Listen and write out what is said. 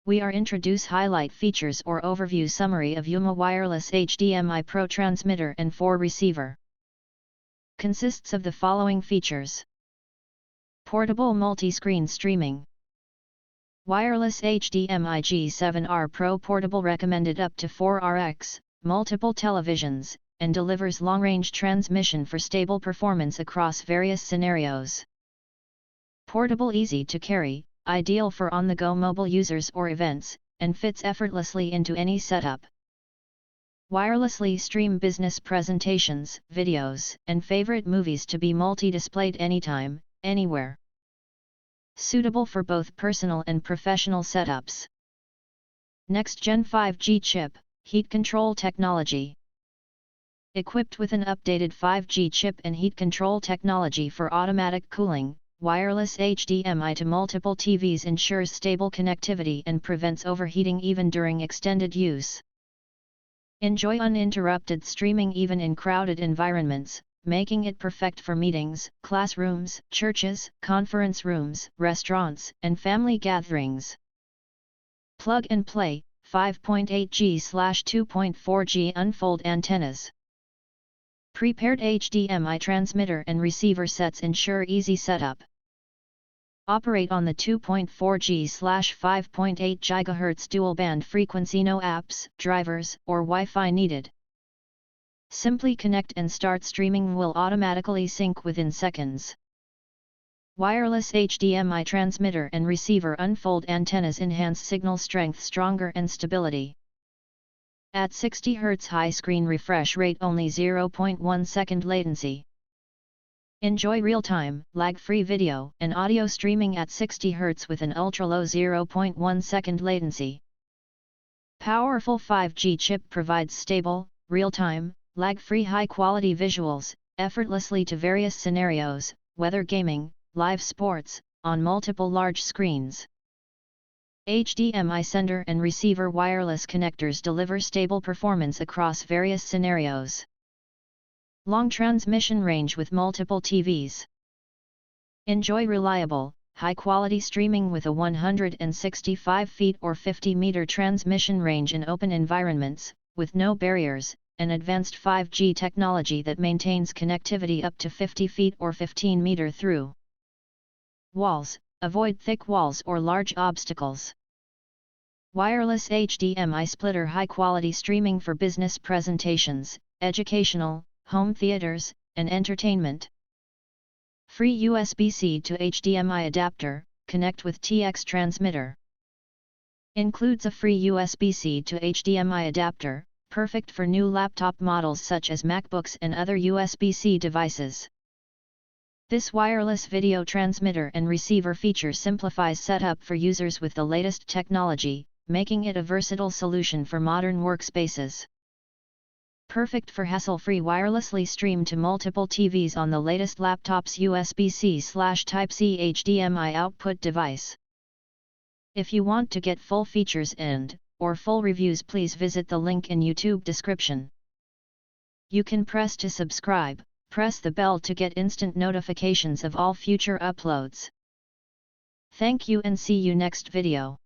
we are introduce highlight features or overview summary of Yomais Wireless HDMI Pro transmitter and 4 receiver. Consists of the following features. Portable multi-screen streaming. Wireless HDMI G7R Pro portable, recommended up to 4RX, multiple televisions, and delivers long-range transmission for stable performance across various scenarios. Portable, easy to carry, ideal for on-the-go mobile users or events, and fits effortlessly into any setup. Wirelessly stream business presentations, videos, and favorite movies to be multi-displayed anytime, anywhere. Suitable for both personal and professional setups. Next-gen 5G chip, heat control technology. Equipped with an updated 5G chip and heat control technology for automatic cooling, wireless HDMI to multiple TVs ensures stable connectivity and prevents overheating even during extended use. Enjoy uninterrupted streaming even in crowded environments, making it perfect for meetings, classrooms, churches, conference rooms, restaurants, and family gatherings. Plug and play, 5.8G/2.4G unfold antennas. Prepared HDMI transmitter and receiver sets ensure easy setup. Operate on the 2.4G/5.8 GHz dual band frequency. No apps, drivers, or Wi-Fi needed. Simply connect and start streaming, will automatically sync within seconds. Wireless HDMI transmitter and receiver unfold antennas enhance signal strength, stronger and stability. At 60 Hz high screen refresh rate, only 0.1 second latency. Enjoy real-time, lag-free video and audio streaming at 60 Hz with an ultra-low 0.1 second latency. Powerful 5G chip provides stable, real-time, lag-free high-quality visuals, effortlessly to various scenarios, whether gaming, live sports, on multiple large screens. HDMI sender and receiver wireless connectors deliver stable performance across various scenarios. Long transmission range with multiple TVs. Enjoy reliable, high-quality streaming with a 165 feet or 50-meter transmission range in open environments, with no barriers, and advanced 5G technology that maintains connectivity up to 50 feet or 15 meter through walls. Avoid thick walls or large obstacles. Wireless HDMI splitter, high-quality streaming for business presentations, educational, home theaters, and entertainment. Free USB-C to HDMI adapter, connect with TX transmitter. Includes a free USB-C to HDMI adapter, perfect for new laptop models such as MacBooks and other USB-C devices. This wireless video transmitter and receiver feature simplifies setup for users with the latest technology, making it a versatile solution for modern workspaces. Perfect for hassle-free wirelessly stream to multiple TVs on the latest laptop's USB-C/Type-C HDMI output device. If you want to get full features or full reviews, please visit the link in YouTube description. You can press to subscribe, press the bell to get instant notifications of all future uploads. Thank you and see you next video.